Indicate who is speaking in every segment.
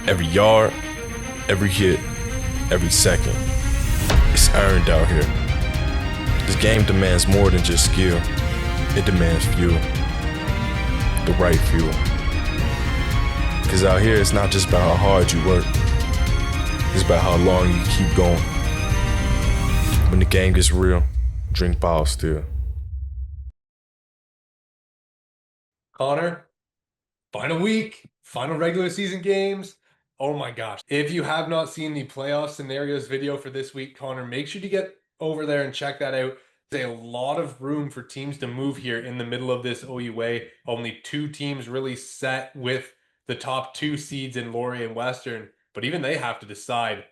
Speaker 1: Every yard, every hit, every second. It's earned out here. This game demands more than just skill. It demands fuel. The right fuel. Cause out here it's not just about how hard you work. It's about how long you keep going. When the game gets real, drink bottle still.
Speaker 2: Connor, final week, final regular season games. Oh my gosh. If you have not seen the playoff scenarios video for this week, Connor, make sure to get over there and check that out. There's a lot of room for teams to move here in the middle of this OUA. Only two teams really set with the top two seeds in Laurier and Western, but even they have to decide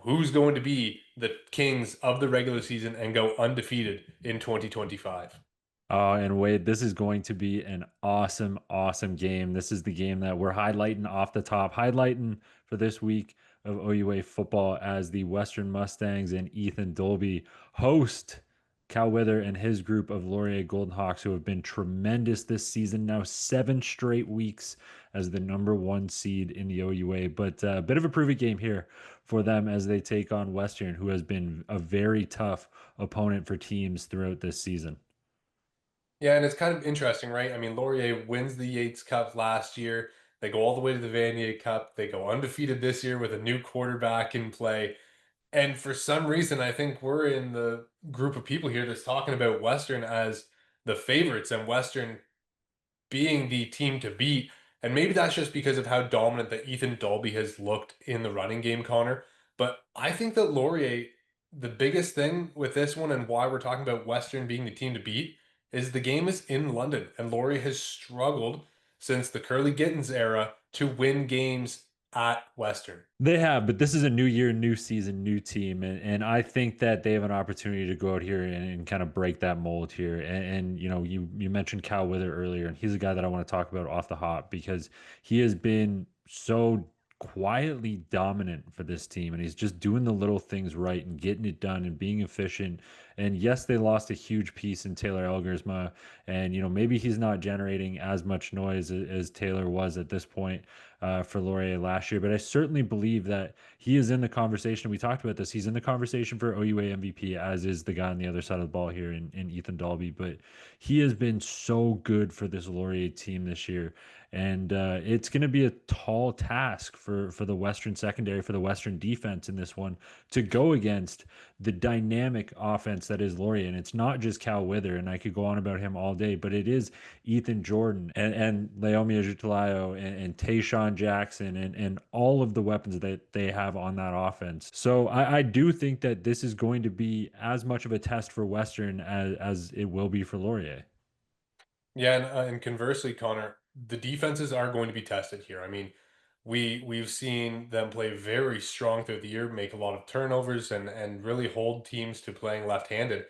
Speaker 2: who's going to be the kings of the regular season and go undefeated in 2025.
Speaker 3: And Wade, this is going to be an awesome, awesome game. This is the game that we're highlighting off the top, highlighting for this week of OUA football as the Western Mustangs and Ethan Dolby host Cal Wither and his group of Laurier Golden Hawks, who have been tremendous this season. Now 7 straight weeks as the #1 seed in the OUA, but a bit of a prove it game here for them as they take on Western, who has been a very tough opponent for teams throughout this season.
Speaker 2: Yeah, and it's kind of interesting, right? I mean, Laurier wins the Yates Cup last year. They go all the way to the Vanier Cup. They go undefeated this year with a new quarterback in play. And for some reason, I think we're in the group of people here that's talking about Western as the favorites and Western being the team to beat. And maybe that's just because of how dominant that Ethan Dolby has looked in the running game, Connor. But I think that Laurier, the biggest thing with this one and why we're talking about Western being the team to beat is the game is in London. And Laurier has struggled since the Curly Gittins era to win games at Western.
Speaker 3: They have, but this is a new year, new season, new team, and I think that they have an opportunity to go out here and kind of break that mold here. And you know, you mentioned Cal Wither earlier, and he's a guy that I want to talk about off the hop because he has been so quietly dominant for this team, and he's just doing the little things right and getting it done and being efficient. And yes, they lost a huge piece in Taylor Elgersma, and you know maybe he's not generating as much noise as Taylor was at this point for Laurier last year. But I certainly believe that he is in the conversation. We talked about this. He's in the conversation for OUA MVP, as is the guy on the other side of the ball here in Ethan Dolby. But he has been so good for this Laurier team this year. And it's going to be a tall task for the Western secondary, for the Western defense in this one to go against the dynamic offense that is Laurier. And it's not just Cal Wither, and I could go on about him all day, but it is Ethan Jordan and Leomi Ajutalayo and Tayshawn Jackson and all of the weapons that they have on that offense. So I do think that this is going to be as much of a test for Western as it will be for Laurier.
Speaker 2: Yeah, and conversely, Connor, the defenses are going to be tested here. I mean, we've seen them play very strong throughout the year, make a lot of turnovers, and really hold teams to playing left-handed.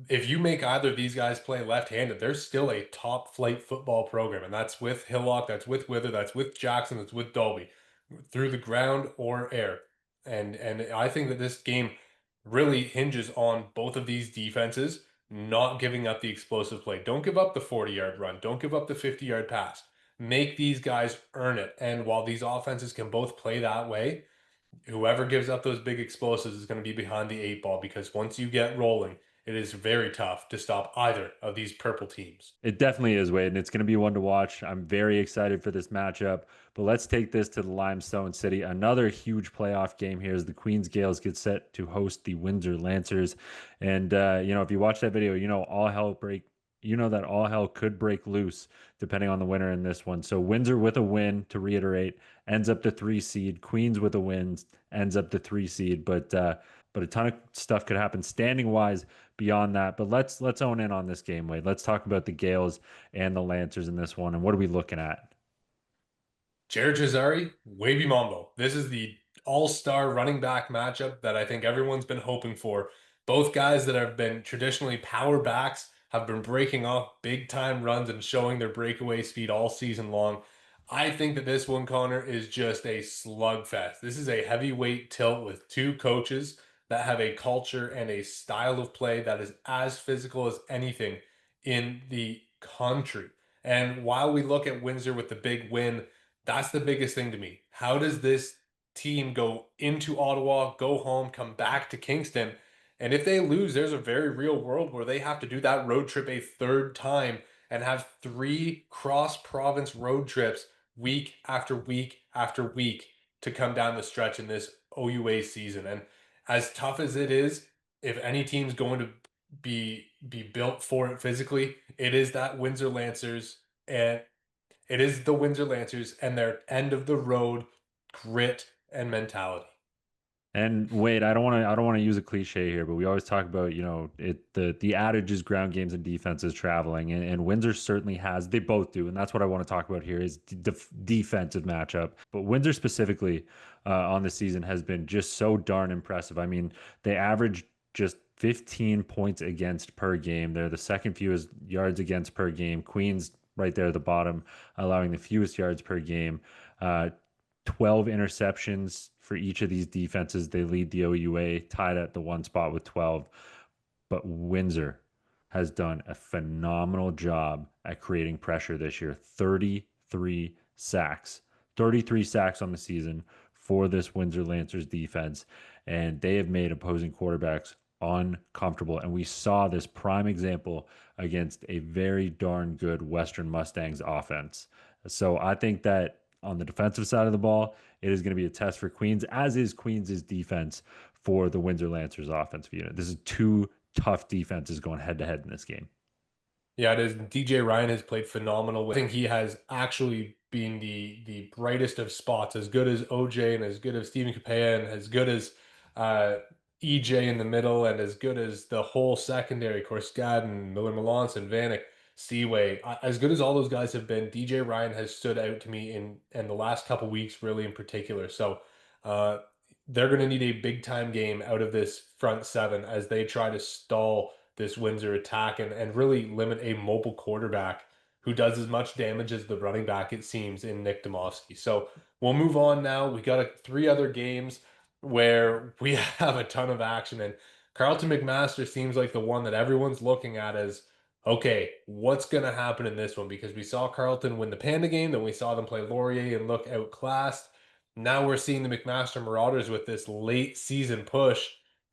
Speaker 2: If you make either of these guys play left-handed, there's still a top flight football program, and that's with Hillock, that's with Wither, that's with Jackson, that's with Dolby, through the ground or air. And I think that this game really hinges on both of these defenses not giving up the explosive play. Don't give up the 40-yard run. Don't give up the 50-yard pass. Make these guys earn it. And while these offenses can both play that way, whoever gives up those big explosives is going to be behind the eight ball because once you get rolling, it is very tough to stop either of these purple teams.
Speaker 3: It definitely is, Wade, and it's going to be one to watch. I'm very excited for this matchup. But let's take this to the Limestone City. Another huge playoff game here as the Queens Gales get set to host the Windsor Lancers. And you know, if you watch that video, you know that all hell could break loose depending on the winner in this one. So Windsor with a win, to reiterate, ends up the 3 seed. Queens with a win ends up the 3 seed. But a ton of stuff could happen standing wise beyond that. But let's own in on this game, Wade. Let's talk about the Gales and the Lancers in this one. And what are we looking at?
Speaker 2: Jared Jazari, Wavy Mambo. This is the all-star running back matchup that I think everyone's been hoping for. Both guys that have been traditionally power backs have been breaking off big time runs and showing their breakaway speed all season long. I think that this one, Connor, is just a slugfest. This is a heavyweight tilt with two coaches that have a culture and a style of play that is as physical as anything in the country. And while we look at Windsor with the big win, That's the biggest thing to me. How does this team go into Ottawa, go home, come back to Kingston? And if they lose, there's a very real world where they have to do that road trip a third time and have 3 cross-province road trips week after week after week to come down the stretch in this OUA season. And as tough as it is, if any team's going to be built for it physically, it is that Windsor Lancers, and it is the Windsor Lancers and their end of the road grit and mentality.
Speaker 3: And wait, I don't want to use a cliche here, but we always talk about, the adage is ground games and defenses traveling, and Windsor certainly has. They both do, and that's what I want to talk about here is defensive matchup. But Windsor specifically on the season has been just so darn impressive. I mean, they average just 15 points against per game. They're the second fewest yards against per game. Queens right there at the bottom, allowing the fewest yards per game. 12 interceptions for each of these defenses. They lead the OUA, tied at the one spot with 12. But Windsor has done a phenomenal job at creating pressure this year. 33 sacks. 33 sacks on the season for this Windsor Lancers defense. And they have made opposing quarterbacks uncomfortable. And we saw this prime example against a very darn good Western Mustangs offense. So I think that on the defensive side of the ball, it is going to be a test for Queens, as is Queens' defense for the Windsor Lancers offensive unit. This is two tough defenses going head to head in this game.
Speaker 2: Yeah, it is. DJ Ryan has played phenomenal. I think he has actually been the brightest of spots, as good as OJ and as good as Stephen Capea and as good as EJ in the middle and as good as the whole secondary, Corskadden, Miller Melanson, Vanek, Seaway. As good as all those guys have been, DJ Ryan has stood out to me in the last couple weeks, really in particular. So uh, they're going to need a big time game out of this front seven as they try to stall this Windsor attack and really limit a mobile quarterback who does as much damage as the running back, it seems, in Nick Domofsky. So we'll move on now. We got 3 other games where we have a ton of action, and Carleton McMaster seems like the one that everyone's looking at as, okay, what's going to happen in this one? Because we saw Carleton win the Panda game, then we saw them play Laurier and look outclassed. Now we're seeing the McMaster Marauders with this late season push.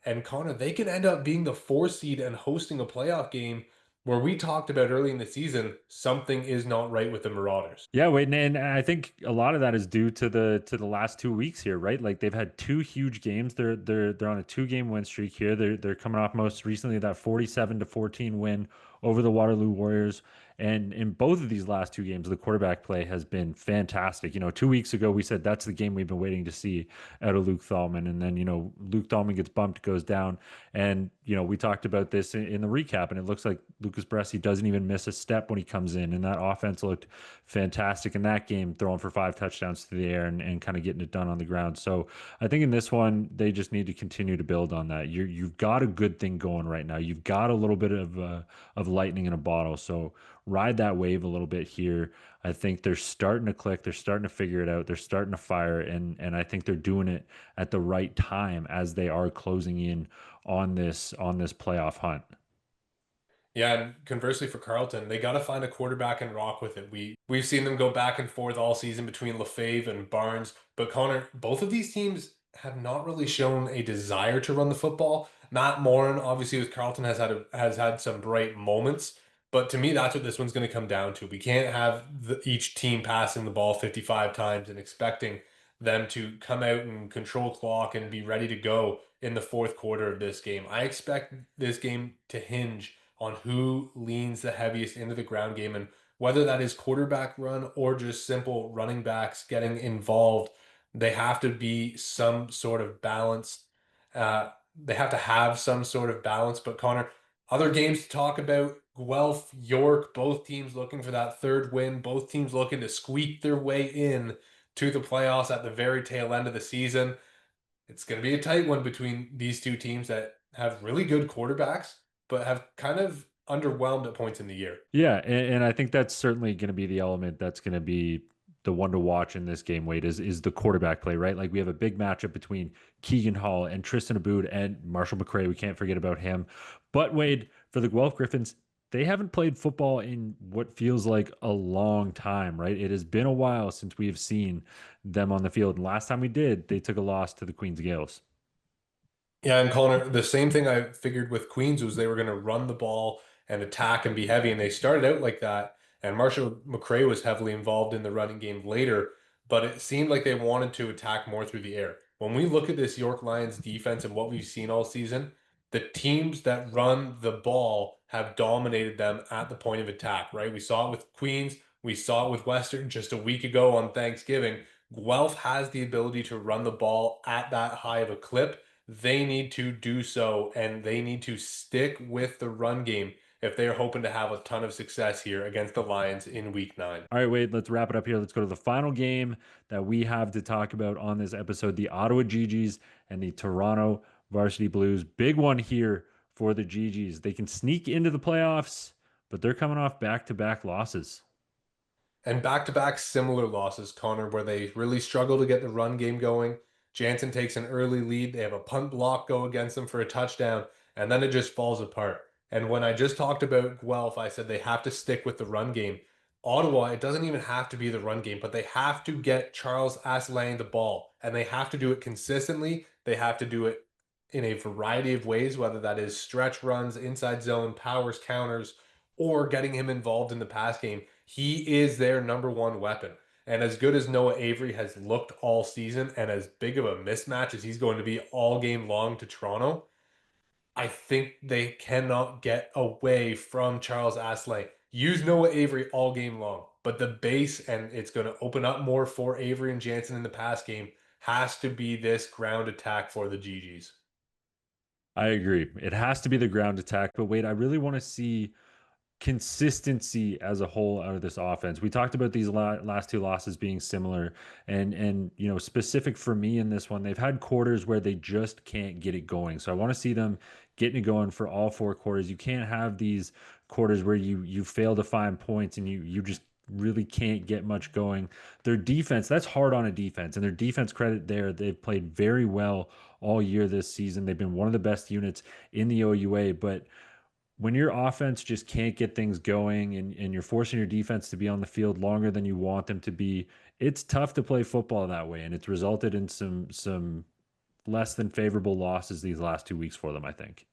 Speaker 2: And Connor, they can end up being the 4 seed and hosting a playoff game where we talked about early in the season, something is not right with the Marauders.
Speaker 3: Yeah, wait, and I think a lot of that is due to the last 2 weeks here, right? Like they've had 2 huge games. They're on a 2-game win streak here. They're coming off most recently that 47-14 win over the Waterloo Warriors. And in both of these last 2 games, the quarterback play has been fantastic. 2 weeks ago, we said that's the game we've been waiting to see out of Luke Thalman. And then, Luke Thalman gets bumped, goes down. And, we talked about this in the recap, and it looks like Lucas Bresci doesn't even miss a step when he comes in. And that offense looked fantastic in that game, throwing for 5 touchdowns to the air and kind of getting it done on the ground. So I think in this one, they just need to continue to build on that. You've got a good thing going right now. You've got a little bit of lightning in a bottle. So ride that wave a little bit here. I think they're starting to click. They're starting to figure it out. They're starting to fire, and I think they're doing it at the right time as they are closing in on this playoff hunt.
Speaker 2: Yeah, and conversely for Carleton, they got to find a quarterback and rock with it. We've seen them go back and forth all season between Lefebvre and Barnes, but Connor, both of these teams have not really shown a desire to run the football. Matt Morin, obviously with Carleton, has had some bright moments, but to me, that's what this one's going to come down to. We can't have each team passing the ball 55 times and expecting them to come out and control clock and be ready to go in the fourth quarter of this game. I expect this game to hinge on who leans the heaviest into the ground game, and whether that is quarterback run or just simple running backs getting involved, they have to be some sort of balance. They have to have some sort of balance. But Connor, other games to talk about: Guelph, York, both teams looking for that third win, both teams looking to squeak their way in to the playoffs at the very tail end of the season. It's going to be a tight one between these two teams that have really good quarterbacks, but have kind of underwhelmed at points in the year.
Speaker 3: Yeah, and I think that's certainly going to be the element that's going to be the one to watch in this game, Wade, is the quarterback play, right? Like we have a big matchup between Keegan Hall and Tristan Aboud and Marshall McCray. We can't forget about him. But Wade, for the Guelph Griffins, they haven't played football in what feels like a long time, right? It has been a while since we have seen them on the field. And last time we did, they took a loss to the Queens Gales.
Speaker 2: Yeah, and Connor, the same thing I figured with Queens was they were going to run the ball and attack and be heavy, and they started out like that. And Marshall McRae was heavily involved in the running game later, but it seemed like they wanted to attack more through the air. When we look at this York Lions defense and what we've seen all season, the teams that run the ball have dominated them at the point of attack, right? We saw it with Queens, we saw it with Western just a week ago on Thanksgiving. Guelph has the ability to run the ball at that high of a clip. They need to do so, and they need to stick with the run game if they're hoping to have a ton of success here against the Lions in week 9.
Speaker 3: All right, Wade, let's wrap it up here. Let's go to the final game that we have to talk about on this episode, the Ottawa GGs and the Toronto Varsity Blues. Big one here for the GGs. They can sneak into the playoffs, but they're coming off back-to-back losses.
Speaker 2: And back-to-back similar losses, Connor, where they really struggle to get the run game going. Jansen takes an early lead. They have a punt block go against them for a touchdown, and then it just falls apart. And when I just talked about Guelph, I said they have to stick with the run game. Ottawa, it doesn't even have to be the run game, but they have to get Charles Asselin the ball, and they have to do it consistently. They have to do it in a variety of ways, whether that is stretch runs, inside zone, powers, counters, or getting him involved in the pass game. He is their number one weapon. And as good as Noah Avery has looked all season and as big of a mismatch as he's going to be all game long to Toronto, I think they cannot get away from Charles Asselin. Use Noah Avery all game long, but the base, and it's going to open up more for Avery and Jansen in the pass game, has to be this ground attack for the GGs.
Speaker 3: I agree. It has to be the ground attack. But wait, I really want to see consistency as a whole out of this offense. We talked about these last two losses being similar, and you know, specific for me in this one, they've had quarters where they just can't get it going. So I want to see them getting it going for all 4 quarters. You can't have these quarters where you fail to find points and you just really can't get much going. Their defense, that's hard on a defense, and their defense credit there, they've played very well all year this season. They've been one of the best units in the OUA, but when your offense just can't get things going and you're forcing your defense to be on the field longer than you want them to be, it's tough to play football that way. And it's resulted in some less than favorable losses these last 2 weeks for them, I think.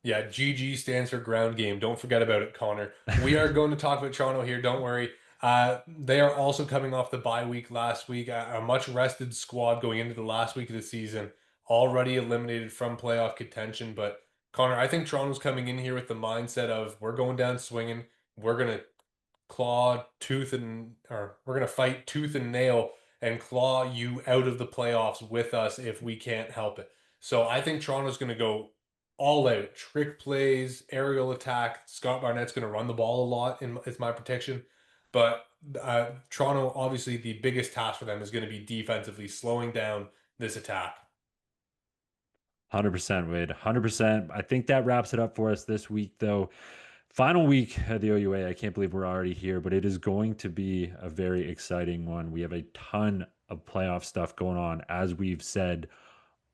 Speaker 2: Yeah, GG stands for ground game. Don't forget about it, Connor. We are going to talk about Toronto here. Don't worry. They are also coming off the bye week last week. A much rested squad going into the last week of the season, already eliminated from playoff contention. But Connor, I think Toronto's coming in here with the mindset of we're going down swinging. We're gonna we're gonna fight tooth and nail and claw you out of the playoffs with us if we can't help it. So I think Toronto's gonna go all out, trick plays, aerial attack. Scott Barnett's going to run the ball a lot. Is my prediction, but Toronto, obviously, the biggest task for them is going to be defensively slowing down this attack.
Speaker 3: 100%, Wade. 100%. I think that wraps it up for us this week, though. Final week of the OUA. I can't believe we're already here, but it is going to be a very exciting one. We have a ton of playoff stuff going on, as we've said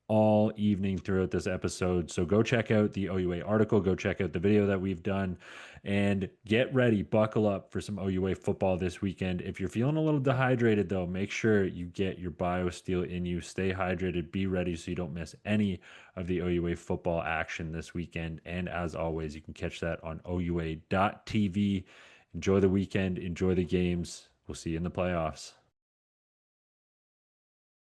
Speaker 3: all evening throughout this episode. So go check out the OUA article, go check out the video that we've done, and get ready, buckle up for some OUA football this weekend. If you're feeling a little dehydrated though, make sure you get your BioSteel in you. Stay hydrated, be ready so you don't miss any of the OUA football action this weekend. And as always, you can catch that on OUA.tv. Enjoy the weekend, enjoy the games. We'll see you in the playoffs.